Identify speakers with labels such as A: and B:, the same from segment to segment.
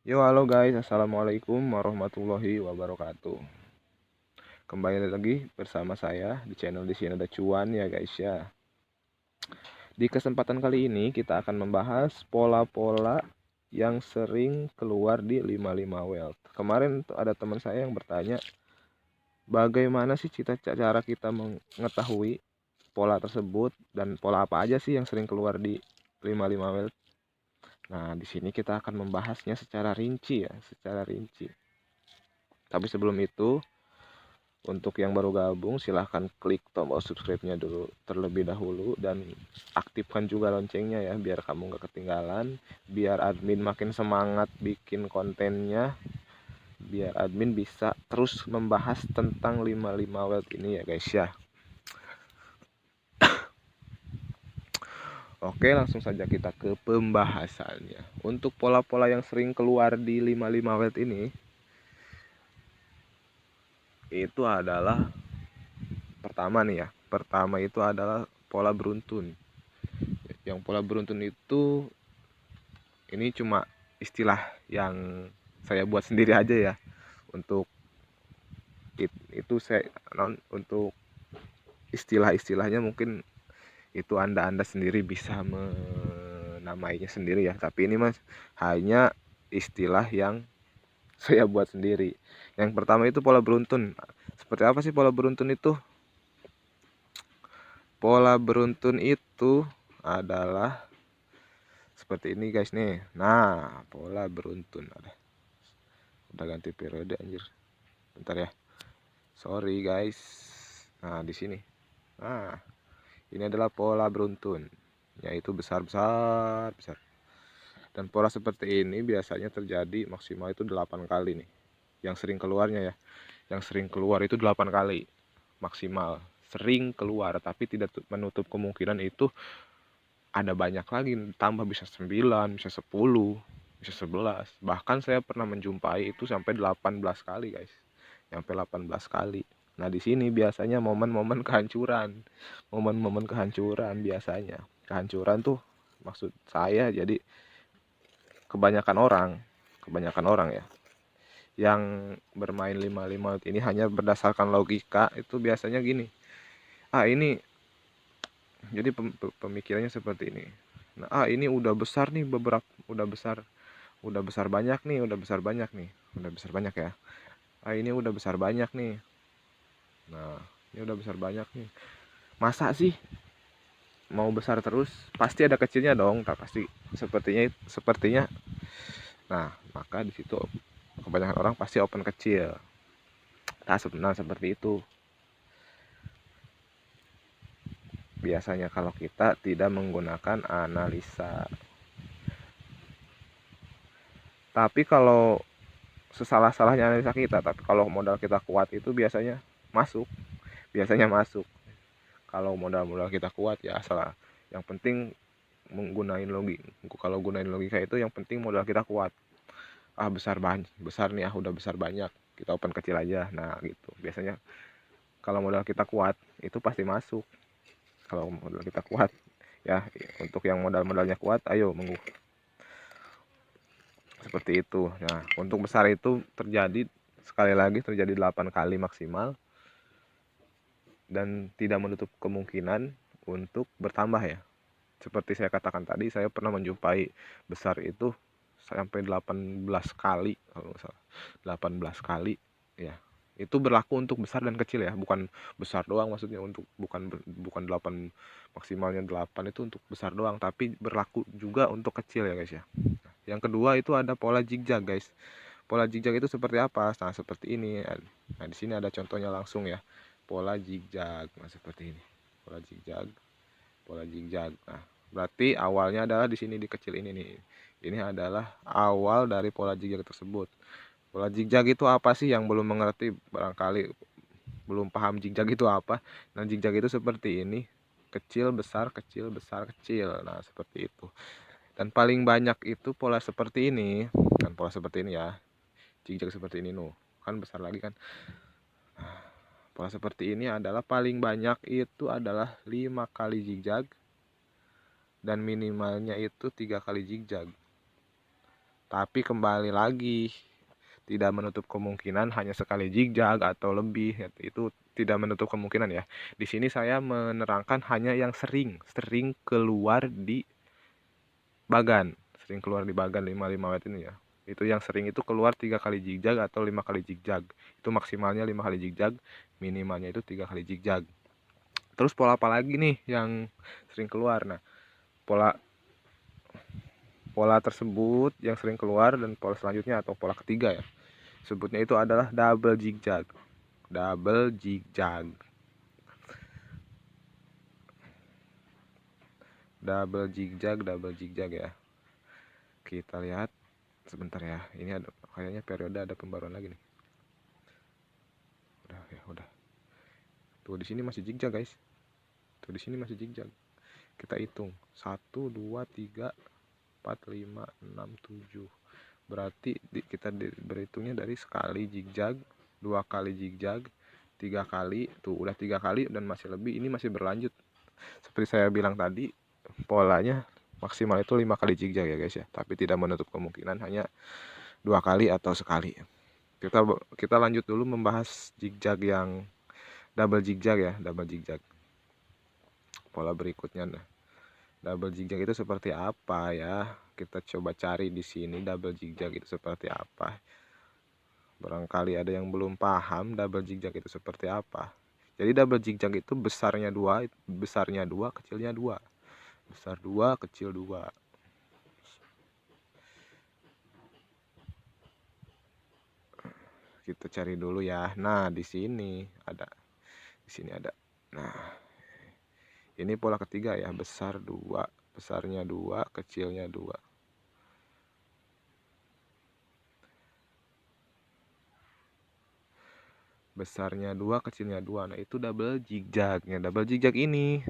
A: Yo, halo guys, assalamualaikum warahmatullahi wabarakatuh. Kembali lagi bersama saya di channel Di Sini Ada Cuan ya guys ya. Di kesempatan kali ini kita akan membahas pola-pola yang sering keluar di 55 Wealth. Kemarin tuh ada teman saya yang bertanya, bagaimana sih cara kita mengetahui pola tersebut dan pola apa aja sih yang sering keluar di 55 Wealth. Nah, di sini kita akan membahasnya secara rinci ya, secara rinci. Tapi sebelum itu, untuk yang baru gabung, silahkan klik tombol subscribe-nya dulu terlebih dahulu dan aktifkan juga loncengnya ya, biar kamu nggak ketinggalan, biar admin makin semangat bikin kontennya, biar admin bisa terus membahas tentang 55 Wealth ini ya guys ya. Oke, langsung saja kita ke pembahasannya. Untuk pola-pola yang sering keluar di 55 Wealth ini, itu adalah pertama nih ya. Pertama itu adalah pola beruntun. Yang pola beruntun itu, ini cuma istilah yang saya buat sendiri aja ya. Untuk itu saya untuk istilah-istilahnya mungkin itu anda sendiri bisa menamainya sendiri ya. Tapi ini mas hanya istilah yang saya buat sendiri. Yang pertama itu pola beruntun. Seperti apa sih pola beruntun itu? Pola beruntun itu adalah seperti ini guys nih. Nah, pola beruntun. Udah ganti periode anjir. Bentar ya. Sorry guys. Nah, di sini. Nah, ini adalah pola beruntun, yaitu besar-besar besar. Dan pola seperti ini biasanya terjadi maksimal itu 8 kali nih. Yang sering keluarnya ya. Yang sering keluar itu 8 kali maksimal. Sering keluar, tapi tidak menutup kemungkinan itu ada banyak lagi, tambah bisa 9, bisa 10, bisa 11. Bahkan saya pernah menjumpai itu sampai 18 kali, guys. Sampai 18 kali. Nah, di sini biasanya momen-momen kehancuran. Momen-momen kehancuran biasanya. Kehancuran tuh maksud saya jadi kebanyakan orang ya yang bermain 55 ini hanya berdasarkan logika. Itu biasanya gini. Ini jadi pemikirannya seperti ini. Nah, ini udah besar nih, udah besar banyak nih, udah besar banyak ya. Ini udah besar banyak nih. Nah, ini udah besar banyak nih. Masa sih mau besar terus? Pasti ada kecilnya dong, tak pasti. Sepertinya. Nah, maka di situ kebanyakan orang pasti open kecil. Nah, sebenarnya seperti itu. Biasanya kalau kita tidak menggunakan analisa. Tapi kalau sesalah-salahnya analisa kita, tapi kalau modal kita kuat itu masuk biasanya masuk. Kalau modal-modal kita kuat ya, asal yang penting menggunain logika. Kalau gunain logika itu yang penting modal kita kuat. Besar nih, udah besar banyak, kita open kecil aja. Nah gitu biasanya. Kalau modal kita kuat itu pasti masuk. Kalau modal kita kuat ya, untuk yang modalnya kuat, ayo seperti itu. Nah, untuk besar itu terjadi sekali lagi, terjadi 8 kali maksimal dan tidak menutup kemungkinan untuk bertambah ya. Seperti saya katakan tadi, saya pernah menjumpai besar itu sampai 18 kali kalau nggak salah. 18 kali ya. Itu berlaku untuk besar dan kecil ya, bukan besar doang maksudnya, untuk bukan 8, maksimalnya 8 itu untuk besar doang, tapi berlaku juga untuk kecil ya guys ya. Yang kedua itu ada pola zigzag guys. Pola zigzag itu seperti apa? Nah, seperti ini. Nah, di sini ada contohnya langsung ya. Pola zigzag. Nah, seperti ini. Pola zigzag, pola zigzag. Nah, berarti awalnya adalah di sini, di kecil ini nih. Ini adalah awal dari pola zigzag tersebut. Pola zigzag itu apa sih? Yang belum mengerti barangkali belum paham zigzag itu apa. Nah, zigzag itu seperti ini. Kecil, besar, kecil, besar, kecil. Nah, seperti itu. Dan paling banyak itu pola seperti ini. Dan pola seperti ini ya. Zigzag seperti ini nuh. Kan besar lagi kan. Pola seperti ini adalah paling banyak itu adalah 5 kali zigzag dan minimalnya itu 3 kali zigzag. Tapi kembali lagi, tidak menutup kemungkinan hanya sekali zigzag atau lebih, itu tidak menutup kemungkinan ya. Di sini saya menerangkan hanya yang sering keluar di bagan, sering keluar di bagan 55 watt ini ya. Itu yang sering itu keluar 3 kali zigzag atau 5 kali zigzag. Itu maksimalnya 5 kali zigzag, minimalnya itu 3 kali zigzag. Terus pola apa lagi nih yang sering keluar? Nah, pola pola tersebut yang sering keluar dan pola selanjutnya atau pola ketiga ya, sebutnya itu adalah double zigzag. Double zigzag. Double zigzag, double zigzag ya. Kita lihat sebentar ya. Ini ada kayaknya periode ada pembaruan lagi nih. Udah ya, udah. Tuh di sini masih zigzag, guys. Tuh di sini masih zigzag. Kita hitung. 1 2 3 4 5 6 7. Berarti kita berhitungnya dari sekali zigzag, 2 kali zigzag, 3 kali. Tuh udah 3 kali dan masih lebih. Ini masih berlanjut. Seperti saya bilang tadi, polanya maksimal itu 5 kali zigzag ya guys ya. Tapi tidak menutup kemungkinan hanya 2 kali atau sekali. Kita lanjut dulu membahas zigzag yang double zigzag ya, double zigzag. Pola berikutnya nah. Double zigzag itu seperti apa ya? Kita coba cari di sini double zigzag itu seperti apa. Barangkali ada yang belum paham double zigzag itu seperti apa. Jadi double zigzag itu besarnya 2, kecilnya 2. Besar 2, kecil 2. Kita cari dulu ya. Nah, di sini ada. Di sini ada. Nah, ini pola ketiga ya, besar 2, besarnya 2, kecilnya 2. Besarnya 2, kecilnya 2. Nah, itu double zigzagnya. Double zigzag ini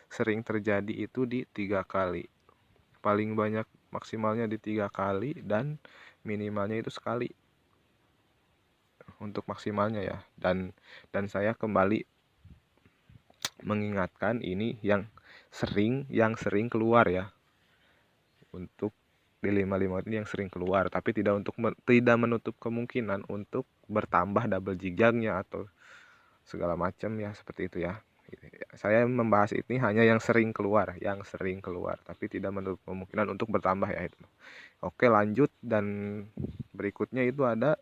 A: sering terjadi itu di 3 kali. Paling banyak maksimalnya di 3 kali dan minimalnya itu sekali. Untuk maksimalnya ya. Dan saya kembali mengingatkan ini yang sering keluar ya. Untuk di 55 ini yang sering keluar, tapi tidak menutup kemungkinan untuk bertambah double zigzagnya atau segala macam ya, seperti itu ya. Saya membahas ini hanya yang sering keluar, tapi tidak menutup kemungkinan untuk bertambah ya itu. Oke, lanjut, dan berikutnya itu ada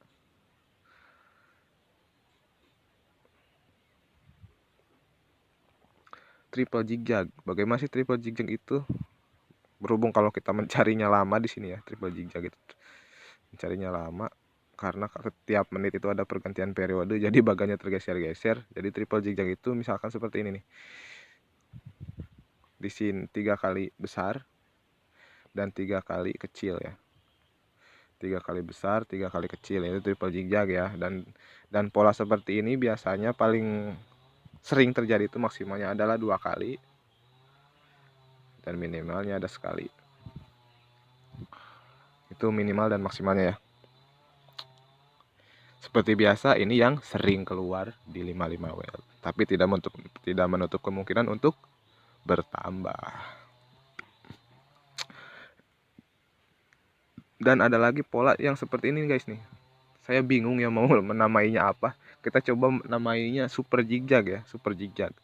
A: triple zigzag. Bagaimana sih triple zigzag itu? Berhubung kalau kita mencarinya lama di sini ya, triple zigzag itu mencarinya lama karena setiap menit itu ada pergantian periode, jadi bagannya tergeser-geser. Jadi triple zigzag itu misalkan seperti ini nih. Di sini 3 kali besar dan 3 kali kecil ya. 3 kali besar, 3 kali kecil, itu triple zigzag ya. Dan pola seperti ini biasanya paling sering terjadi itu maksimalnya adalah 2 kali dan minimalnya ada sekali. Itu minimal dan maksimalnya ya. Seperti biasa, ini yang sering keluar di 55 watt, tapi tidak menutup kemungkinan untuk bertambah. Dan ada lagi pola yang seperti ini guys nih. Saya bingung ya mau menamainya apa. Kita coba namainya super zigzag ya, super zigzag.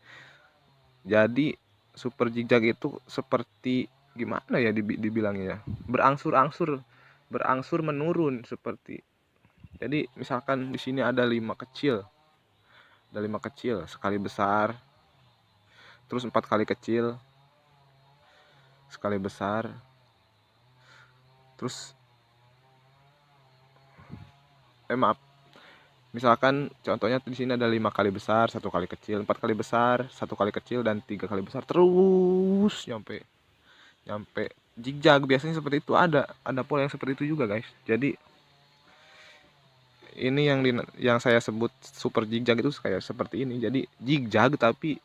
A: Jadi super zigzag itu seperti gimana ya dibilangnya ya? Berangsur menurun seperti. Jadi misalkan di sini ada 5 kecil. Ada 5 kecil, sekali besar. Terus 4 kali kecil. Sekali besar. Terus maaf. Misalkan contohnya di sini ada 5 kali besar, 1 kali kecil, 4 kali besar, 1 kali kecil, dan 3 kali besar, terus nyampe zigzag. Biasanya seperti itu, ada pola yang seperti itu juga guys. Jadi ini yang saya sebut super zigzag itu kayak seperti ini. Jadi zigzag tapi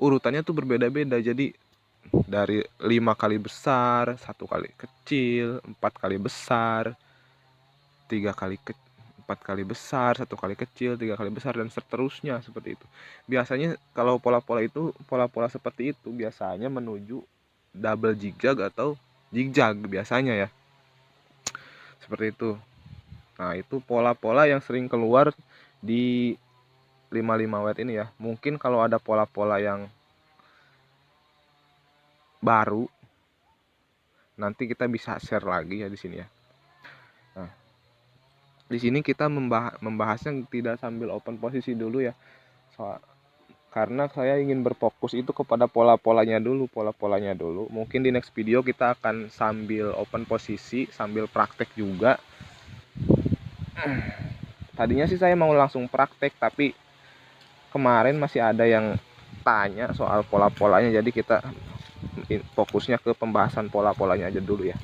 A: urutannya tuh berbeda-beda. Jadi dari 5 kali besar, 1 kali kecil, 4 kali besar, 3 kali kecil, 4 kali besar, 1 kali kecil, 3 kali besar, dan seterusnya seperti itu. Biasanya kalau pola-pola seperti itu biasanya menuju double zigzag atau zigzag biasanya ya. seperti itu. Nah, itu pola-pola yang sering keluar di 55 watt ini ya. Mungkin kalau ada pola-pola yang baru nanti kita bisa share lagi ya di sini ya. Nah, di sini kita membahasnya tidak sambil open posisi dulu ya. Karena saya ingin berfokus itu kepada pola-polanya dulu. Mungkin di next video kita akan sambil open posisi, sambil praktek juga. Tadinya sih saya mau langsung praktek, tapi kemarin masih ada yang tanya soal pola-polanya, jadi kita fokusnya ke pembahasan pola-polanya aja dulu ya.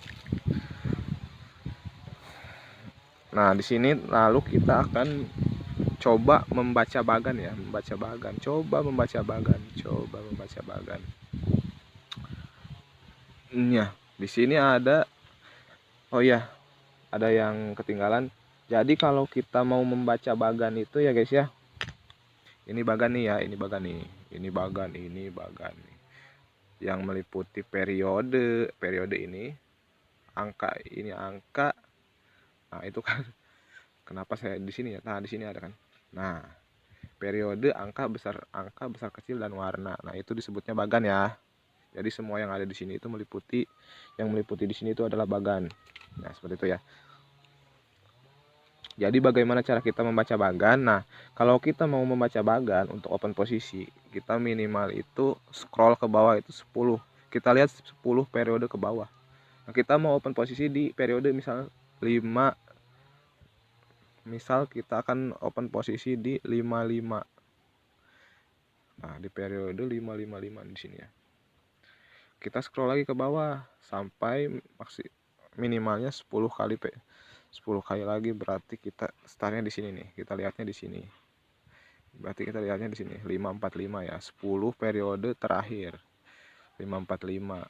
A: Nah, di sini lalu kita akan coba membaca bagan ya, coba membaca bagan. Ya, di sini ada, oh ya, ada yang ketinggalan. Jadi kalau kita mau membaca bagan itu ya guys ya, ini bagan nih ya, ini bagan nih, yang meliputi periode ini, angka. Nah, itu kan kenapa saya di sini ya? Nah, di sini ada kan. Nah, periode, angka besar kecil dan warna. Nah, itu disebutnya bagan ya. Jadi semua yang ada di sini itu meliputi di sini itu adalah bagan. Nah, seperti itu ya. Jadi bagaimana cara kita membaca bagan? Nah, kalau kita mau membaca bagan untuk open posisi, kita minimal itu scroll ke bawah itu 10. Kita lihat 10 periode ke bawah. Nah, kita mau open posisi di periode misal 5. Misal kita akan open posisi di 55. Nah, di periode 555 di sini ya. Kita scroll lagi ke bawah sampai minimalnya 10 kali 10 kali lagi, berarti kita startnya di sini nih. Kita lihatnya di sini. Berarti kita lihatnya di sini 545 ya. 10 periode terakhir. 545.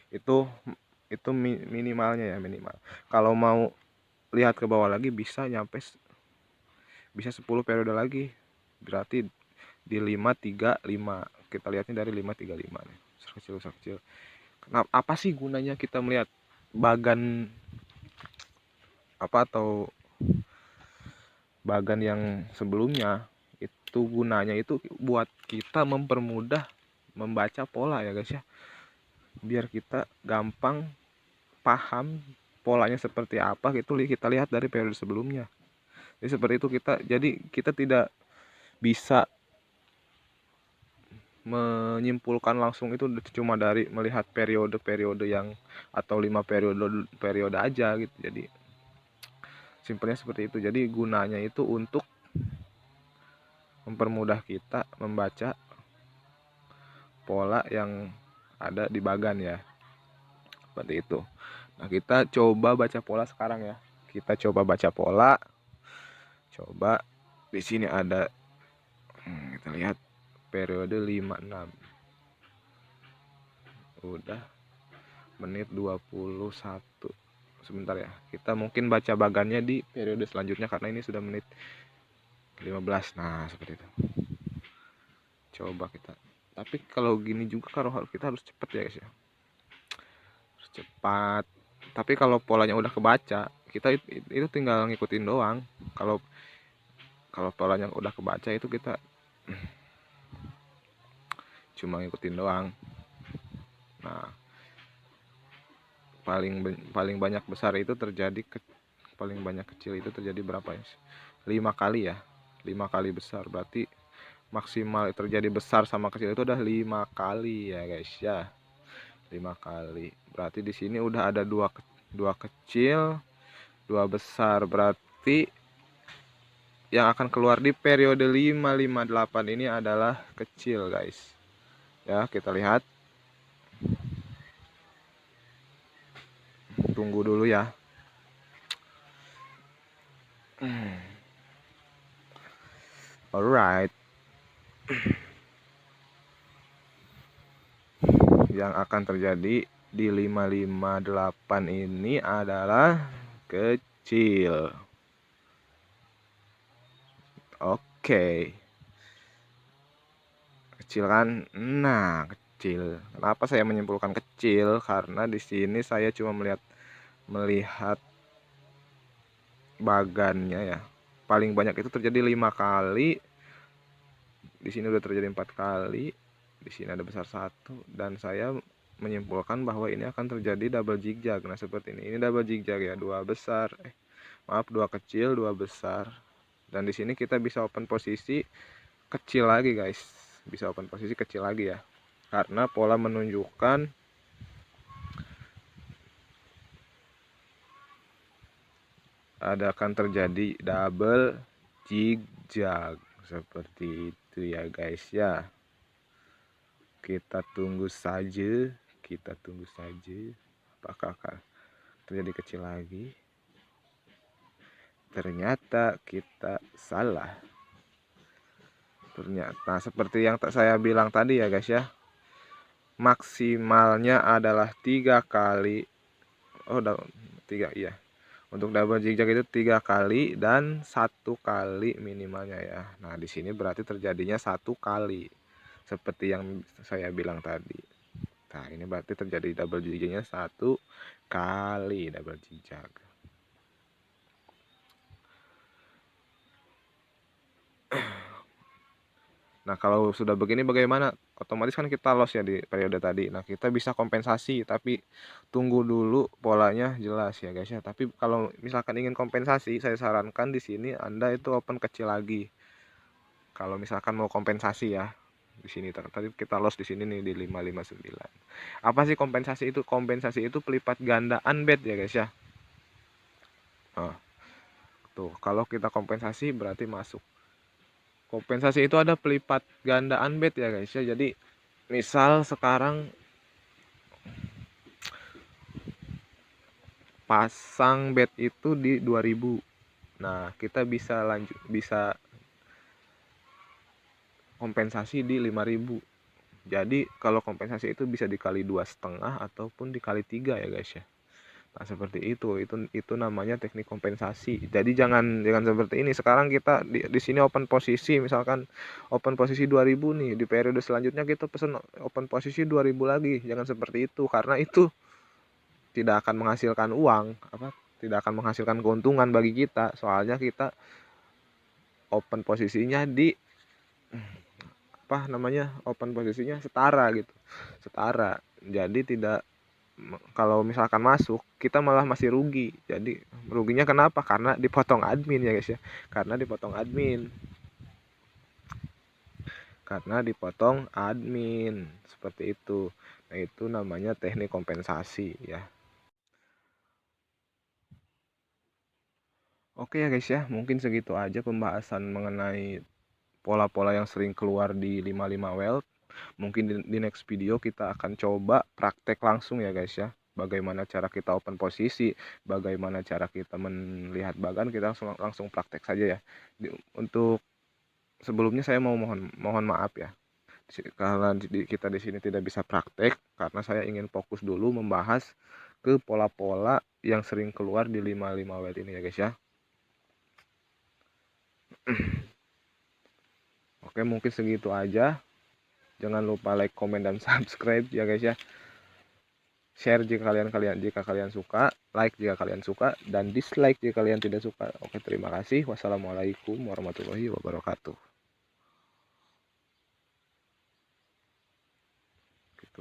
A: Itu minimalnya ya, minimal. Kalau mau lihat ke bawah lagi bisa 10 periode lagi. Berarti di 535. Kita lihatnya dari 535 nih. Kecil. Kenapa, apa sih gunanya kita melihat bagan atau bagan yang sebelumnya? Itu gunanya itu buat kita mempermudah membaca pola ya guys ya, biar kita gampang paham polanya seperti apa, itu kita lihat dari periode sebelumnya. Jadi seperti itu, kita tidak bisa menyimpulkan langsung itu cuma dari melihat periode yang atau 5 periode aja gitu. Jadi simpelnya seperti itu. Jadi gunanya itu untuk mempermudah kita membaca pola yang ada di bagan ya, seperti itu. Nah, kita coba baca pola sekarang ya. Kita coba baca pola. Coba di sini ada, kita lihat periode 56. Udah menit 21. Sebentar ya. Kita mungkin baca bagannya di periode selanjutnya karena ini sudah menit 15. Nah, seperti itu. Coba kita. Tapi kalau gini juga kita harus cepat ya guys ya. Harus cepat. Tapi kalau polanya udah kebaca, kita itu tinggal ngikutin doang. Kalau polanya udah kebaca itu kita cuma ngikutin doang. Nah, paling banyak besar itu terjadi paling banyak kecil itu terjadi berapa ya? 5 kali ya. 5 kali besar, berarti maksimal terjadi besar sama kecil itu udah 5 kali ya guys ya. 5 kali. Berarti di sini udah ada dua kecil, 2 besar. Berarti yang akan keluar di periode 558 ini adalah kecil guys. Ya, kita lihat. Tunggu dulu ya. Alright. Yang akan terjadi di 558 ini adalah kecil. Oke. Kecil kan? Nah, kecil. Kenapa saya menyimpulkan kecil? Karena di sini saya cuma melihat bagannya ya. Paling banyak itu terjadi 5 kali. Di sini udah terjadi 4 kali. Di sini ada besar 1 dan saya menyimpulkan bahwa ini akan terjadi double zigzag. Nah, seperti ini. Ini double zigzag ya, 2 besar. Maaf, 2 kecil, 2 besar. Dan di sini kita bisa open posisi kecil lagi, guys. Bisa open posisi kecil lagi ya. Karena pola menunjukkan akan terjadi double zigzag. Seperti itu ya, guys ya. Kita tunggu saja, apakah akan terjadi kecil lagi. Ternyata kita salah. Ternyata seperti yang saya bilang tadi ya, guys ya, maksimalnya adalah 3 kali. Oh, 3, iya. Untuk double zigzag itu 3 kali dan 1 kali minimalnya ya. Nah, di sini berarti terjadinya 1 kali. Seperti yang saya bilang tadi. Nah, ini berarti terjadi double zigzagnya 1 kali double zigzag. Nah, kalau sudah begini bagaimana? Otomatis kan kita loss ya di periode tadi. Nah, kita bisa kompensasi, tapi tunggu dulu polanya jelas ya, guys ya. Tapi kalau misalkan ingin kompensasi, saya sarankan di sini Anda itu open kecil lagi. Kalau misalkan mau kompensasi ya. Di sini tadi kita loss di sini nih di 559. Apa sih kompensasi itu? Kompensasi itu pelipat gandaan bet ya, guys ya. Nah, tuh, kalau kita kompensasi berarti masuk. Kompensasi itu ada pelipat gandaan bet ya, guys ya. Jadi misal sekarang pasang bet itu di 2000. Nah, kita bisa bisa kompensasi di 5000. Jadi kalau kompensasi itu bisa dikali 2,5 ataupun dikali 3 ya, guys ya. Nah, seperti itu namanya teknik kompensasi. Jadi jangan seperti ini. Sekarang kita di sini open posisi, misalkan open posisi 2000 nih, di periode selanjutnya kita pesen open posisi 2000 lagi. Jangan seperti itu, karena itu tidak akan menghasilkan uang, tidak akan menghasilkan keuntungan bagi kita. Soalnya kita open posisinya di open posisinya setara gitu, setara. Jadi tidak, kalau misalkan masuk kita malah masih rugi. Jadi ruginya kenapa? Karena dipotong admin ya, guys ya. Karena dipotong admin seperti itu. Nah, itu namanya teknik kompensasi ya. Oke ya, guys ya, mungkin segitu aja pembahasan mengenai pola-pola yang sering keluar di 55 Weld. Mungkin di next video kita akan coba praktek langsung ya, guys ya. Bagaimana cara kita open posisi, bagaimana cara kita melihat bagan, kita langsung praktek saja ya. Untuk sebelumnya saya mohon maaf ya. Karena kita di sini tidak bisa praktek, karena saya ingin fokus dulu membahas ke pola-pola yang sering keluar di 55 Weld ini ya, guys ya. Oke, mungkin segitu aja. Jangan lupa like, komen, dan subscribe ya, guys ya. Share jika kalian suka, like jika kalian suka, dan dislike jika kalian tidak suka. Oke, terima kasih. Wassalamualaikum warahmatullahi wabarakatuh. Gitu,